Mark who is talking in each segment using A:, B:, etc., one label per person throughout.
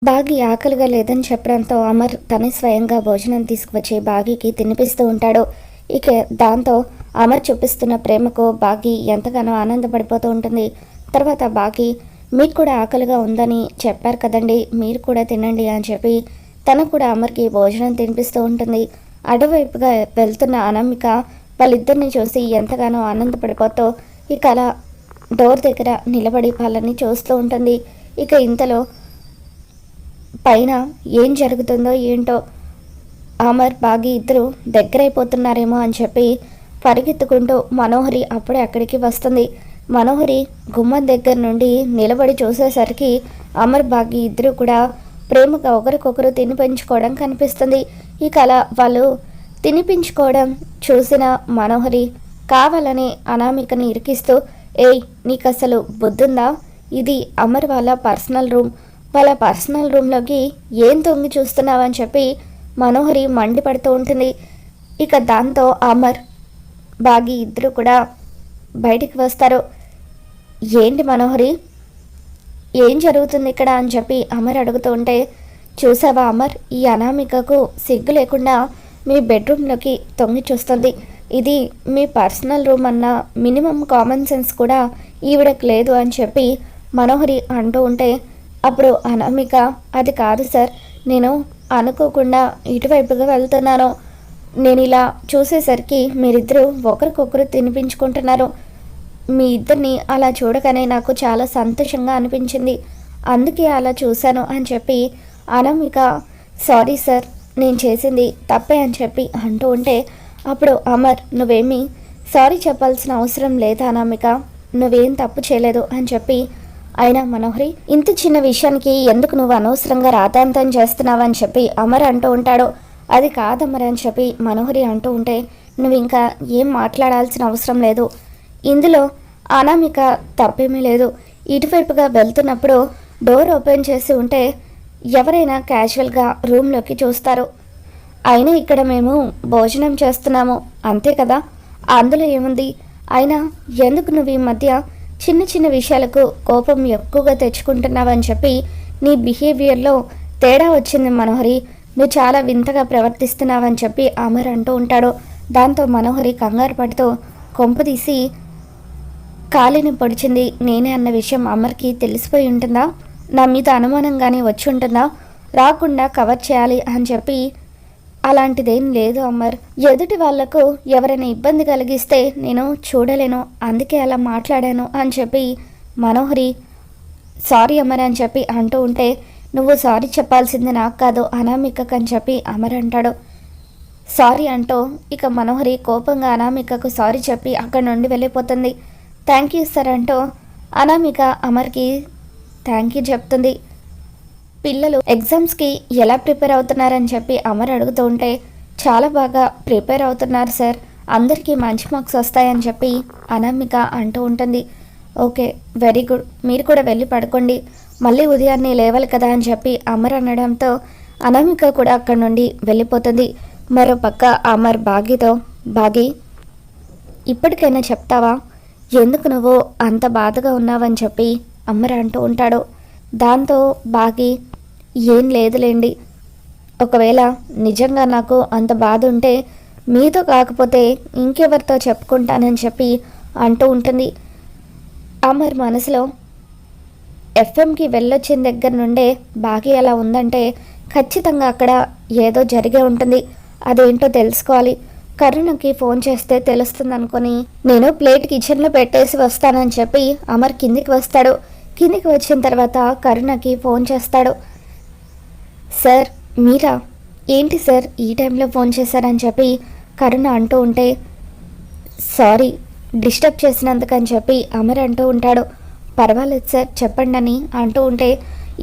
A: బాగి ఆకలిగా లేదని చెప్పడంతో అమర్ తనే స్వయంగా భోజనం తీసుకువచ్చి బాగీకి తినిపిస్తూ ఉంటాడు. ఇక దాంతో అమర్ చూపిస్తున్న ప్రేమకు బాగి ఎంతగానో ఆనందపడిపోతూ ఉంటుంది. తర్వాత బాగి మీకు కూడా ఆకలిగా ఉందని చెప్పారు కదండి, మీరు కూడా తినండి అని చెప్పి తను కూడా అమర్కి భోజనం తినిపిస్తూ ఉంటుంది. అటువైపుగా వెళ్తున్న అనామిక వాళ్ళిద్దరిని చూసి ఎంతగానో ఆనందపడిపోతూ ఇక అలా డోర్ దగ్గర నిలబడి వాళ్ళని చూస్తూ ఉంటుంది. ఇక ఇంతలో పైన ఏం జరుగుతుందో ఏంటో అమర్ బాగి ఇద్దరు దగ్గరైపోతున్నారేమో అని చెప్పి పరిగెత్తుకుంటూ మనోహరి అప్పుడే అక్కడికి వస్తుంది. మనోహరి గుమ్మం దగ్గర నుండి నిలబడి చూసేసరికి అమర్ బాగి ఇద్దరు కూడా ప్రేమగా ఒకరికొకరు తినిపించుకోవడం కనిపిస్తుంది. ఇక అలా వాళ్ళు తినిపించుకోవడం చూసిన మనోహరి కావాలని అనామికని ఇరికిస్తూ, ఏయ్ నీకు అసలు బుద్ధుందా, ఇది అమర్ వాళ్ళ పర్సనల్ రూమ్, వాళ్ళ పర్సనల్ రూమ్లోకి ఏం తొంగి చూస్తున్నావని చెప్పి మనోహరి మండిపడుతూ ఉంటుంది. ఇక దాంతో అమర్ బాగి ఇద్దరు కూడా బయటికి వస్తారు. ఏంటి మనోహరి, ఏం జరుగుతుంది ఇక్కడ అని చెప్పి అమర్ అడుగుతూ ఉంటే, చూసావా అమర్, ఈ అనామికకు సిగ్గు లేకుండా మీ బెడ్రూమ్లోకి తొంగి చూస్తుంది. ఇది మీ పర్సనల్ రూమ్ అన్న మినిమం కామన్ సెన్స్ కూడా ఈవిడకు లేదు అని చెప్పి మనోహరి అంటూ ఉంటే, అప్పుడు అనామిక, అది కాదు సార్, నేను అనుకోకుండా ఇటువైపుగా వెళ్తున్నాను, నేను ఇలా చూసేసరికి మీరిద్దరూ ఒకరికొకరు తినిపించుకుంటున్నారు, మీ ఇద్దరిని అలా చూడగానే నాకు చాలా సంతోషంగా అనిపించింది, అందుకే అలా చూశాను అని చెప్పి అనామిక, సారీ సార్, నేను చేసింది తప్పే అని చెప్పి అంటూ ఉంటే, అప్పుడు అమర్, నువ్వేమీ సారీ చెప్పాల్సిన అవసరం లేదు అనామిక, నువ్వేం తప్పు చేయలేదు అని చెప్పి, అయినా మనోహరి, ఇంత చిన్న విషయానికి ఎందుకు నువ్వు అనవసరంగా రాతాంతం చేస్తున్నావని చెప్పి అమర్ అంటూ ఉంటాడు. అది కాదమర్ అని చెప్పి మనోహరి అంటూ ఉంటే, నువ్వు ఇంకా ఏం మాట్లాడాల్సిన అవసరం లేదు, ఇందులో అనామిక తప్పేమీ లేదు, ఇటువైపుగా వెళ్తున్నప్పుడు డోర్ ఓపెన్ చేసి ఉంటే ఎవరైనా క్యాజువల్గా రూమ్లోకి చూస్తారు, అయినా ఇక్కడ మేము భోజనం చేస్తున్నాము అంతే కదా, అందులో ఏముంది, అయినా ఎందుకు నువ్వు ఈ మధ్య చిన్న చిన్న విషయాలకు కోపం ఎక్కువగా తెచ్చుకుంటున్నావని చెప్పి నీ బిహేవియర్లో తేడా వచ్చింది మనోహరి, నువ్వు చాలా వింతగా ప్రవర్తిస్తున్నావని చెప్పి అమర్ అంటూ ఉంటాడు. దాంతో మనోహరి కంగారు పడుతూ, కొంపదీసి కాలిని పొడిచింది నేనే అన్న విషయం అమర్కి తెలిసిపోయి ఉంటుందా, నా మీద అనుమానంగానే వచ్చి ఉంటుందా, రాకుండా కవర్ చేయాలి అని చెప్పి, అలాంటిదేం లేదు అమర్, ఎదుటి వాళ్లకు ఎవరైనా ఇబ్బంది కలిగిస్తే నేను చూడలేను, అందుకే అలా మాట్లాడాను అని చెప్పి మనోహరి, సారీ అమర్ అని చెప్పి అంటూ ఉంటే, నువ్వు సారీ చెప్పాల్సింది నాకు కాదు అనామికకు అని చెప్పి అమర్ అంటాడు. సారీ అంటూ ఇక మనోహరి కోపంగా అనామికకు సారీ చెప్పి అక్కడి నుండి వెళ్ళిపోతుంది. థ్యాంక్ యూ సార్ అంటూ అనామిక అమర్కి థ్యాంక్ యూ చెప్తుంది. పిల్లలు ఎగ్జామ్స్కి ఎలా ప్రిపేర్ అవుతున్నారని చెప్పి అమర్ అడుగుతూ ఉంటే, చాలా బాగా ప్రిపేర్ అవుతున్నారు సార్, అందరికీ మంచి మార్క్స్ వస్తాయని చెప్పి అనామిక అంటూ ఉంటుంది. ఓకే, వెరీ గుడ్, మీరు కూడా వెళ్ళి పడుకోండి, మళ్ళీ ఉదయాన్నే లేవాలి కదా అని చెప్పి అమర్ అనడంతో అనామిక కూడా అక్కడి నుండి వెళ్ళిపోతుంది. మరోపక్క అమర్ బాగితో, బాగి ఇప్పటికైనా చెప్తావా ఎందుకు నువ్వు అంత బాధగా ఉన్నావని చెప్పి అమర్ అంటూ ఉంటాడు. దాంతో బాగి, ఏం లేదులేండి, ఒకవేళ నిజంగా నాకు అంత బాధ ఉంటే మీతో కాకపోతే ఇంకెవరితో చెప్పుకుంటానని చెప్పి అంటూ ఉంటుంది. అమర్ మనసులో ఎఫ్ఎంకి వెళ్ళొచ్చిన దగ్గర నుండే బాగి అలా ఉందంటే ఖచ్చితంగా అక్కడ ఏదో జరిగే ఉంటుంది, అదేంటో తెలుసుకోవాలి, కరుణకి ఫోన్ చేస్తే తెలుస్తుంది అనుకొని నేను ప్లేట్ కిచెన్లో పెట్టేసి వస్తానని చెప్పి అమర్ కిందికి వస్తాడు. కిందికి వచ్చిన తర్వాత కరుణకి ఫోన్ చేస్తాడు. సార్ మీరా, ఏంటి సార్ ఈ టైంలో ఫోన్ చేశారని చెప్పి కరుణ అంటూ ఉంటే, సారీ డిస్టర్బ్ చేసినందుకని చెప్పి అమర్ అంటూ ఉంటాడు. పర్వాలేదు సార్ చెప్పండి అని అంటూ ఉంటే,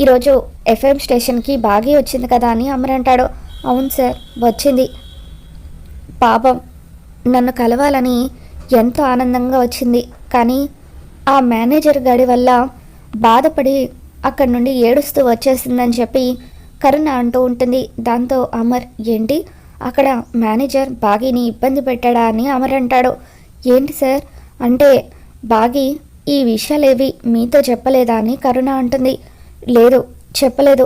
A: ఈరోజు ఎఫ్ఎం స్టేషన్కి బాగా వచ్చింది కదా అని అమర్ అంటాడు. అవును సార్ వచ్చింది, పాపం నన్ను కలవాలని ఎంతో ఆనందంగా వచ్చింది, కానీ ఆ మేనేజర్ గాడి వల్ల బాధపడి అక్కడి నుండి ఏడుస్తూ వచ్చేసిందని చెప్పి కరుణ అంటూ ఉంటుంది. దాంతో అమర్, ఏంటి అక్కడ మేనేజర్ బాగీని ఇబ్బంది పెట్టాడా అని అమర్ అంటాడు. ఏంటి సార్ అంటే, బాగి ఈ విషయాలేవి మీతో చెప్పలేదా అని కరుణ అంటుంది. లేదు చెప్పలేదు,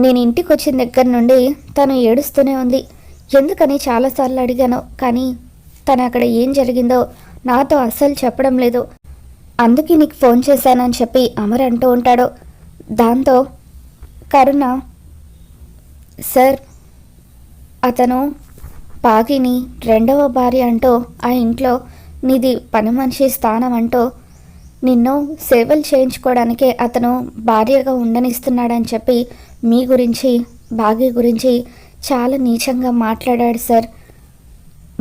A: నేను ఇంటికి వచ్చిన దగ్గర నుండి తను ఏడుస్తూనే ఉంది. ఎందుకని చాలాసార్లు అడిగాను, కానీ తను అక్కడ ఏం జరిగిందో నాతో అస్సలు చెప్పడం లేదు. అందుకే నీకు ఫోన్ చేశానని చెప్పి అమర్ అంటూ ఉంటాడు. దాంతో కరుణ, సార్ అతను పాగిని రెండవ భార్య అంటూ ఆ ఇంట్లో నీది పని మనిషి స్థానం అంటూ నిన్ను సేవలు చేయించుకోవడానికే అతను భార్యగా ఉండనిస్తున్నాడని చెప్పి మీ గురించి బాగి గురించి చాలా నీచంగా మాట్లాడాడు సార్.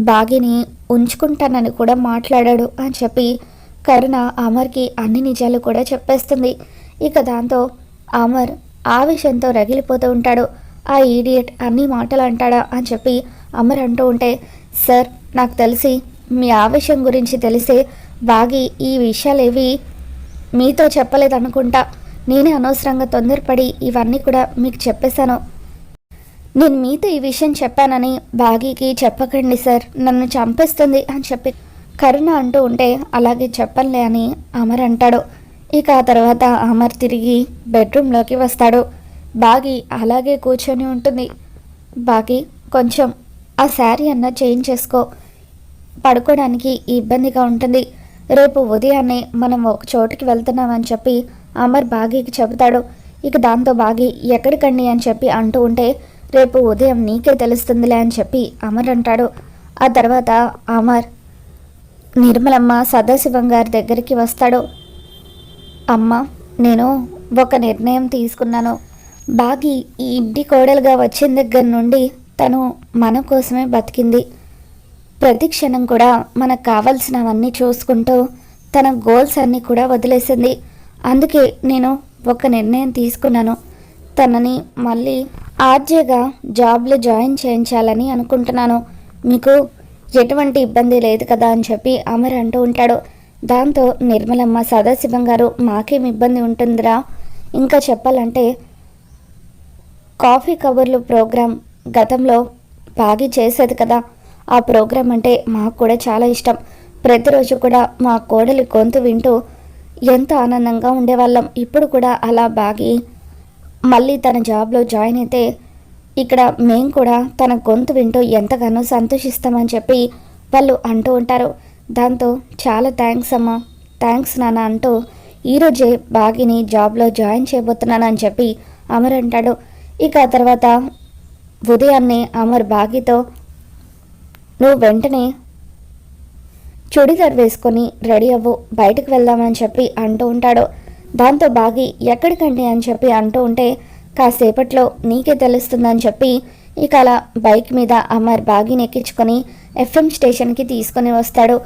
A: బాగిని ఉంచుకుంటానని కూడా మాట్లాడాడు అని చెప్పి కరుణ అమర్కి అన్ని నిజాలు కూడా చెప్పేస్తుంది. ఇక దాంతో అమర్ ఆవేశంతో రగిలిపోతూ ఉంటాడు. ఆ ఈడియట్ అన్ని మాటలు అంటాడా అని చెప్పి అమర్ అంటూ ఉంటే, సార్ నాకు తెలిసి మీ ఆవేశం గురించి తెలిసే బాగి ఈ విషయాలేవి మీతో చెప్పలేదనుకుంటా. నేనే అనవసరంగా తొందరపడి ఇవన్నీ కూడా మీకు చెప్పేశాను. నేను మీతో ఈ విషయం చెప్పానని బాగీకి చెప్పకండి సార్, నన్ను చంపేస్తుంది అని చెప్పి కరుణ అంటూ ఉంటే, అలాగే చెప్పనులే అని అమర్ అంటాడు. ఇక ఆ తర్వాత అమర్ తిరిగి బెడ్రూమ్లోకి వస్తాడు. బాగి అలాగే కూర్చొని ఉంటుంది. బాగి కొంచెం ఆ శారీ అన్న చేంజ్ చేసుకో, పడుకోవడానికి ఇబ్బందిగా ఉంటుంది. రేపు ఉదయాన్నే మనం ఒక చోటుకి వెళ్తున్నామని చెప్పి అమర్ బాగీకి చెబుతాడు. ఇక దాంతో బాగి ఎక్కడికండి అని చెప్పి అంటూ ఉంటే, రేపు ఉదయం నీకే తెలుస్తుందిలే అని చెప్పి అమర్ అంటాడు. ఆ తర్వాత అమర్ నిర్మలమ్మ సదాశివం గారి దగ్గరికి వస్తాడు. అమ్మ, నేను ఒక నిర్ణయం తీసుకున్నాను. బాగి ఈ ఇంటి కోడలుగా వచ్చిన దగ్గర నుండి తను మన కోసమే బతికింది. ప్రతి క్షణం కూడా మనకు కావాల్సినవన్నీ చూసుకుంటూ తన గోల్స్ అన్నీ కూడా వదిలేసింది. అందుకే నేను ఒక నిర్ణయం తీసుకున్నాను. తనని మళ్ళీ ఆర్జేగా జాబ్లో జాయిన్ చేయించాలని అనుకుంటున్నాను. మీకు ఎటువంటి ఇబ్బంది లేదు కదా అని చెప్పి అమర్ అంటూ ఉంటాడు. దాంతో నిర్మలమ్మ సదాశివం గారు, మాకేం ఇబ్బంది ఉంటుందిరా, ఇంకా చెప్పాలంటే కాఫీ కబుర్లు ప్రోగ్రాం గతంలో బాగి చేసేది కదా, ఆ ప్రోగ్రాం అంటే మాకు కూడా చాలా ఇష్టం. ప్రతిరోజు కూడా మా కోడలి గొంతు వింటూ ఎంతో ఆనందంగా ఉండేవాళ్ళం. ఇప్పుడు కూడా అలా బాగి మళ్ళీ తన జాబ్లో జాయిన్ అయితే ఇక్కడ మేము కూడా తన గొంతు వింటూ ఎంతగానో సంతోషిస్తామని చెప్పి వాళ్ళు అంటూ ఉంటారు. దాంతో చాలా థ్యాంక్స్ అమ్మా, థ్యాంక్స్ నాన్న అంటూ ఈరోజే బాగిని జాబ్లో జాయిన్ చేయబోతున్నానని చెప్పి అమర్ అంటాడు. ఇక ఆ తర్వాత ఉదయాన్నే అమర్ బాగితో, నువ్వు వెంటనే చుడిదార్ వేసుకొని రెడీ అవ్వు, బయటకు వెళ్దామని చెప్పి అంటూ ఉంటాడు. దాంతో బాగి ఎక్కడికండి అని చెప్పి అంటూ ఉంటే, కాసేపట్లో నీకే తెలుస్తుందని చెప్పి ఇక అలా బైక్ మీద అమర్ బాగిని ఎక్కించుకొని ఎఫ్ఎం స్టేషన్కి తీసుకొని వస్తాడు.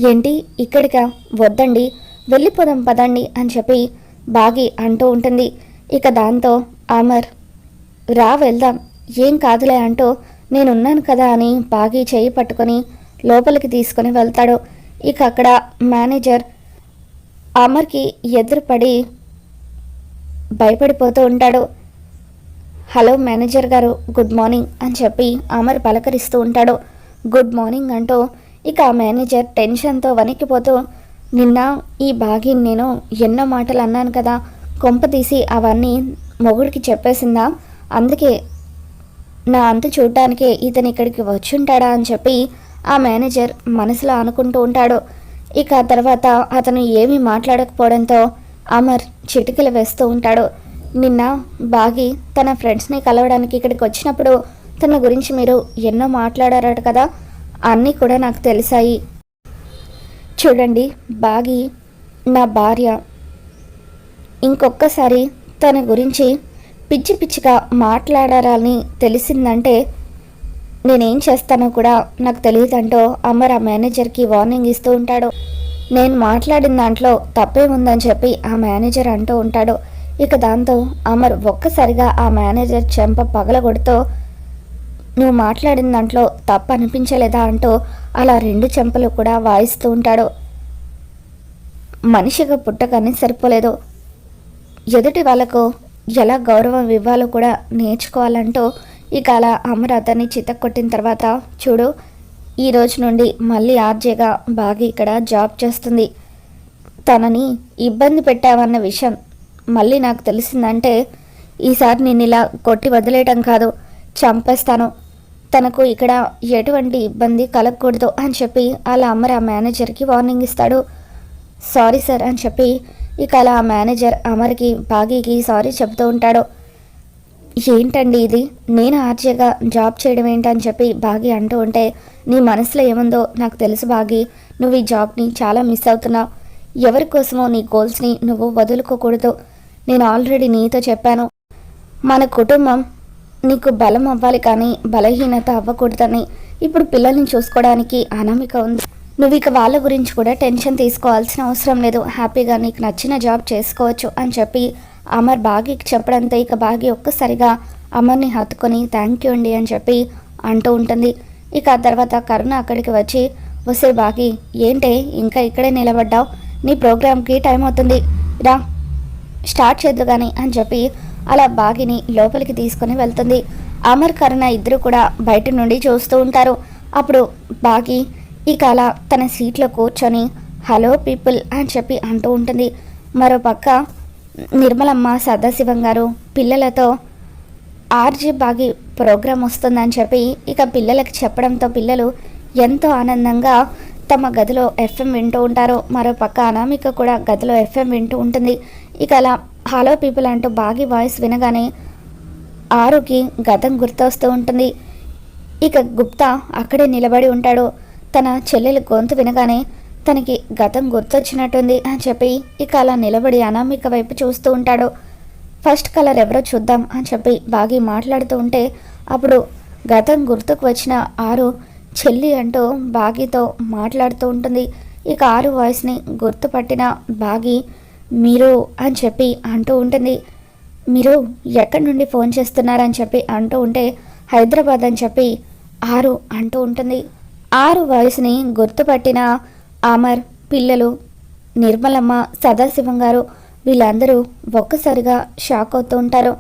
A: ఏంటి ఇక్కడికా? వద్దండి, వెళ్ళిపోదాం పదండి అని చెప్పి బాగి అంటూ ఉంటుంది. ఇక దాంతో అమర్, రా వెళ్దాం, ఏం కాదులే అంటూ నేనున్నాను కదా అని బాగి చేయి పట్టుకొని లోపలికి తీసుకొని వెళ్తాడు. ఇక అక్కడ మేనేజర్ అమర్కి ఎదురుపడి భయపడిపోతూ ఉంటాడు. హలో మేనేజర్ గారు, గుడ్ మార్నింగ్ అని చెప్పి అమర్ పలకరిస్తూ ఉంటాడు. గుడ్ మార్నింగ్ అంటూ ఇక ఆ మేనేజర్ టెన్షన్తో వణికిపోతూ, నిన్న ఈ బాగిని నేను ఎన్నో మాటలు అన్నాను కదా, కొంప తీసి అవన్నీ మొగుడికి చెప్పేసిందా, అందుకే నా అంతు చూడటానికే ఇతను ఇక్కడికి వచ్చుంటాడా అని చెప్పి ఆ మేనేజర్ మనసులో అనుకుంటూ ఉంటాడు. ఇక ఆ తర్వాత అతను ఏమీ మాట్లాడకపోవడంతో అమర్ చిటికలు వేస్తూ ఉంటాడు. నిన్న బాగి తన ఫ్రెండ్స్ని కలవడానికి ఇక్కడికి వచ్చినప్పుడు తన గురించి మీరు ఎన్నో మాట్లాడారట కదా, అన్నీ కూడా నాకు తెలిసాయి. చూడండి, బాగి నా భార్య, ఇంకొక్కసారి తన గురించి పిచ్చి పిచ్చిగా మాట్లాడారని తెలిసిందంటే నేనేం చేస్తానో కూడా నాకు తెలియదంటూ అమర్ ఆ మేనేజర్కి వార్నింగ్ ఇస్తూ ఉంటాడు. నేను మాట్లాడిన దాంట్లో తప్పేముందని చెప్పి ఆ మేనేజర్ అంటూ ఉంటాడు. ఇక దాంతో అమర్ ఒక్కసారిగా ఆ మేనేజర్ చెంప పగలగొడుతూ, నువ్వు మాట్లాడిన దాంట్లో తప్పు అనిపించలేదా అంటూ అలా రెండు చెంపలు కూడా వాయిస్తూ ఉంటాడు. మనిషిగా పుట్టగానే సరిపోలేదు, ఎదుటి వాళ్ళకు ఎలా గౌరవం ఇవ్వాలో కూడా నేర్చుకోవాలంటూ ఇక అలా అమర్ అతన్ని చితక్కొట్టిన తర్వాత, చూడు, ఈ రోజు నుండి మళ్ళీ ఆర్జేగా బాగా ఇక్కడ జాబ్ చేస్తుంది. తనని ఇబ్బంది పెట్టావన్న విషయం మళ్ళీ నాకు తెలిసిందంటే ఈసారి నేను ఇలా కొట్టి వదిలేయటం కాదు, చంపేస్తాను. తనకు ఇక్కడ ఎటువంటి ఇబ్బంది కలగకూడదు అని చెప్పి అలా అమర్ ఆ మేనేజర్కి వార్నింగ్ ఇస్తాడు. సారీ సార్ అని చెప్పి ఇక అలా ఆ మేనేజర్ అమర్కి బాగీకి సారీ చెప్తూ ఉంటాడు. ఏంటండి ఇది, నేను ఆర్జేగా జాబ్ చేయడం ఏంటని చెప్పి బాగి అంటూ ఉంటే, నీ మనసులో ఏముందో నాకు తెలుసు బాగి, నువ్వు ఈ జాబ్ని చాలా మిస్ అవుతున్నావు. ఎవరి కోసమో నీ గోల్స్ని నువ్వు వదులుకోకూడదు. నేను ఆల్రెడీ నీతో చెప్పాను, మన కుటుంబం నీకు బలం అవ్వాలి కానీ బలహీనత అవ్వకూడదని. ఇప్పుడు పిల్లల్ని చూసుకోవడానికి అనామిక ఉంది, నువ్వు ఇక వాళ్ళ గురించి కూడా టెన్షన్ తీసుకోవాల్సిన అవసరం లేదు, హ్యాపీగా నీకు నచ్చిన జాబ్ చేసుకోవచ్చు అని చెప్పి అమర్ బాగీకి చెప్పడంతో ఇక బాగి ఒక్కసారిగా అమర్ని హత్తుకొని థ్యాంక్ యూ అండి అని చెప్పి అంటూ ఉంటుంది. ఇక ఆ తర్వాత కరుణ అక్కడికి వచ్చి, వసే బాగి ఏంటే ఇంకా ఇక్కడే నిలబడ్డావు, నీ ప్రోగ్రామ్కి టైం అవుతుంది, రా స్టార్ట్ చేద్దు కానీ అని చెప్పి అలా బాగిని లోపలికి తీసుకొని వెళ్తుంది. అమర్ కరుణ ఇద్దరు కూడా బయట నుండి చూస్తూ ఉంటారు. అప్పుడు బాగి ఇక అలా తన సీట్లో కూర్చొని హలో పీపుల్ అని చెప్పి అంటూ ఉంటుంది. మరోపక్క నిర్మలమ్మ సదాశివం గారు పిల్లలతో ఆర్జే బాగి ప్రోగ్రాం వస్తుందని చెప్పి ఇక పిల్లలకి చెప్పడంతో పిల్లలు ఎంతో ఆనందంగా తమ గదిలో ఎఫ్ఎం వింటూ ఉంటారు. మరోపక్క అనామిక కూడా గదిలో ఎఫ్ఎం వింటూ ఉంటుంది. ఇక అలా హలో పీపుల్ అంటూ బాగి వాయిస్ వినగానే ఆరుకి గతం గుర్తొస్తూ ఉంటుంది. ఇక గుప్తా అక్కడే నిలబడి ఉంటాడు. తన చెల్లెలు గొంతు వినగానే తనకి గతం గుర్తొచ్చినట్టుంది అని చెప్పి ఇక అలా నిలబడి అనామిక వైపు చూస్తూ ఉంటాడు. ఫస్ట్ కలర్ ఎవరో చూద్దాం అని చెప్పి బాగి మాట్లాడుతూ ఉంటే అప్పుడు గతం గుర్తుకు వచ్చిన ఆరు చెల్లి అంటూ బాగితో మాట్లాడుతూ ఉంటుంది. ఇక ఆరు వాయిస్ని గుర్తుపట్టిన బాగి మీరు అని చెప్పి అంటూ ఉంటుంది. మీరు ఎక్కడి నుండి ఫోన్ చేస్తున్నారని చెప్పి అంటూ ఉంటే హైదరాబాద్ అని చెప్పి ఆరు అంటూ ఉంటుంది. ఆరు వాయిస్ని గుర్తుపట్టిన అమర్, పిల్లలు, నిర్మలమ్మ, సదాశివం గారు వీళ్ళందరూ ఒక్కసారిగా షాక్ అవుతూ ఉంటారు.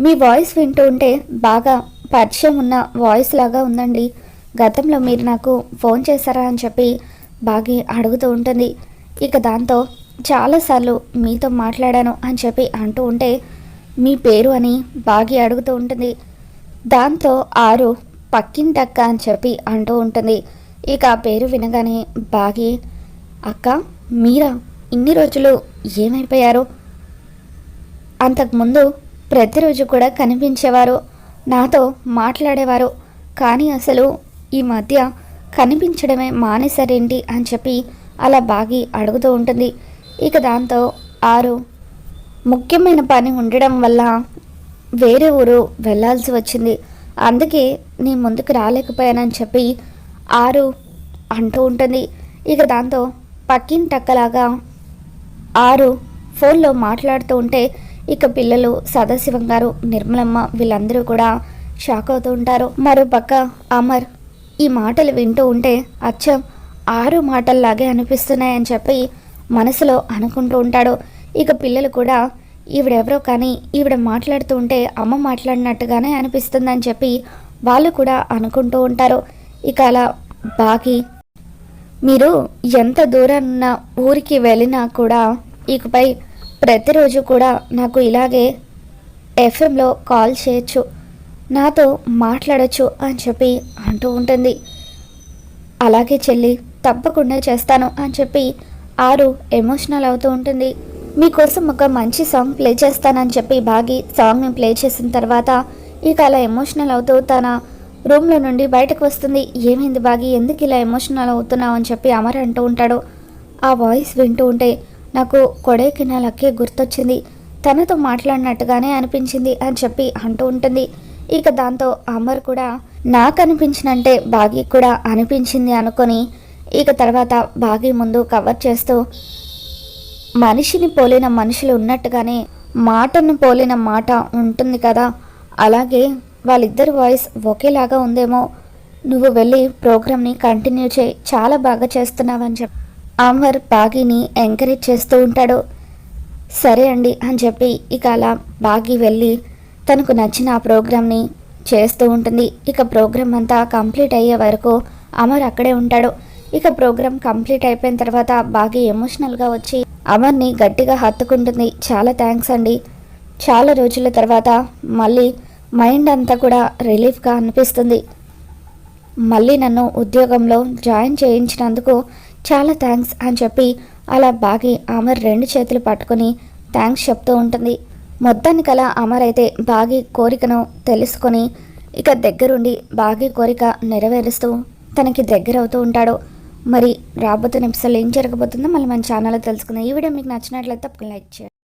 A: మీ వాయిస్ వింటూ ఉంటే బాగా పరిచయం ఉన్న వాయిస్ లాగా ఉందండి, గతంలో మీరు నాకు ఫోన్ చేశారా అని చెప్పి బాగి అడుగుతూ ఉంటుంది. ఇక దాంతో చాలాసార్లు మీతో మాట్లాడాను అని చెప్పి అంటూ ఉంటే మీ పేరు అని బాగి అడుగుతూ ఉంటుంది. దాంతో ఆరు పక్కింటక్క అని చెప్పి అంటూ ఉంటుంది. ఇక ఆ పేరు వినగానే బాగి అక్క మీరా, ఇన్ని రోజులు ఏమైపోయారు? అంతకుముందు ప్రతిరోజు కూడా కనిపించేవారు, నాతో మాట్లాడేవారు, కానీ అసలు ఈ మధ్య కనిపించడమే మానేసరేంటి అని చెప్పి అలా బాగి అడుగుతూ ఉంటుంది. ఇక దాంతో ఆరు ముఖ్యమైన పని ఉండడం వల్ల వేరే ఊరు వెళ్ళాల్సి వచ్చింది, అందుకే నీ ముందుకు రాలేకపోయానని చెప్పి ఆరు అంటూ ఉంటుంది. ఇక దాంతో పక్కింటక్కలాగా ఆరు ఫోన్లో మాట్లాడుతూ ఉంటే ఇక పిల్లలు, సదాశివం గారు, నిర్మలమ్మ వీళ్ళందరూ కూడా షాక్ అవుతూ ఉంటారు. మరోపక్క అమర్ ఈ మాటలు వింటూ ఉంటే అచ్చం ఆరు మాటల్లాగే అనిపిస్తున్నాయని చెప్పి మనసులో అనుకుంటూ ఉంటాడు. ఇక పిల్లలు కూడా ఈవిడెవరో కానీ ఈవిడ మాట్లాడుతూ ఉంటే అమ్మ మాట్లాడినట్టుగానే అనిపిస్తుందని చెప్పి వాళ్ళు కూడా అనుకుంటూ ఉంటారు. ఇక అలా బాగి మీరు ఎంత దూరాన్న ఊరికి వెళ్ళినా కూడా ఇకపై ప్రతిరోజు కూడా నాకు ఇలాగే ఎఫ్ఎంలో కాల్ చేయొచ్చు, నాతో మాట్లాడచ్చు అని చెప్పి అంటూ ఉంటుంది. అలాగే చెల్లి తప్పకుండా చేస్తాను అని చెప్పి ఆరు ఎమోషనల్ అవుతూ ఉంటుంది. మీకోసం ఒక మంచి సాంగ్ ప్లే చేస్తానని చెప్పి బాగి సాంగ్ని ప్లే చేసిన తర్వాత ఇక అలా ఎమోషనల్ అవుతూ తన రూమ్లో నుండి బయటకు వస్తుంది. ఏమైంది బాగి, ఎందుకు ఇలా ఎమోషనల్ అవుతున్నావు అని చెప్పి అమర్ అంటూ ఉంటాడు. ఆ వాయిస్ వింటూ ఉంటే నాకు కొడైకెనాల్ అక్కే గుర్తొచ్చింది, తనతో మాట్లాడినట్టుగానే అనిపించింది అని చెప్పి అంటూ ఉంటుంది. ఇక దాంతో అమర్ కూడా నాకు అనిపించినంటే బాగి కూడా అనిపించింది అనుకొని ఇక తర్వాత బాగి ముందు కవర్ చేస్తూ మనిషిని పోలిన మనుషులు ఉన్నట్టుగానే మాటను పోలిన మాట ఉంటుంది కదా, అలాగే వాళ్ళిద్దరి వాయిస్ ఒకేలాగా ఉందేమో, నువ్వు వెళ్ళి ప్రోగ్రామ్ని కంటిన్యూ చేయి, చాలా బాగా చేస్తున్నావని చెప్పి అమర్ బాగిని ఎంకరేజ్ చేస్తూ ఉంటాడు. సరే అండి అని చెప్పి ఇక అలా బాగి వెళ్ళి తనకు నచ్చిన ఆ ప్రోగ్రామ్ని చేస్తూ ఉంటుంది. ఇక ప్రోగ్రామ్ అంతా కంప్లీట్ అయ్యే వరకు అమర్ అక్కడే ఉంటాడు. ఇక ప్రోగ్రామ్ కంప్లీట్ అయిపోయిన తర్వాత బాగి ఎమోషనల్గా వచ్చి అమర్ని గట్టిగా హత్తుకుంటుంది. చాలా థ్యాంక్స్ అండి, చాలా రోజుల తర్వాత మళ్ళీ మైండ్ అంతా కూడా రిలీఫ్గా అనిపిస్తుంది. మళ్ళీ నన్ను ఉద్యోగంలో జాయిన్ చేయించినందుకు చాలా థ్యాంక్స్ అని చెప్పి అలా బాగి అమర్ 2 చేతులు పట్టుకొని థ్యాంక్స్ చెప్తూ ఉంటుంది. మొత్తానికలా అమర్ అయితే బాగి కోరికను తెలుసుకొని ఇక దగ్గరుండి బాగి కోరిక నెరవేరుస్తూ తనకి దగ్గరవుతూ ఉంటాడు. మరి రాబోతున్న ఎపిసోడ్లో ఏం జరగబోతుందో మళ్ళీ మన ఛానల్లో తెలుసుకుందాం. ఈ వీడియో మీకు నచ్చినట్లయితే తప్పకుండా లైక్ చేయండి.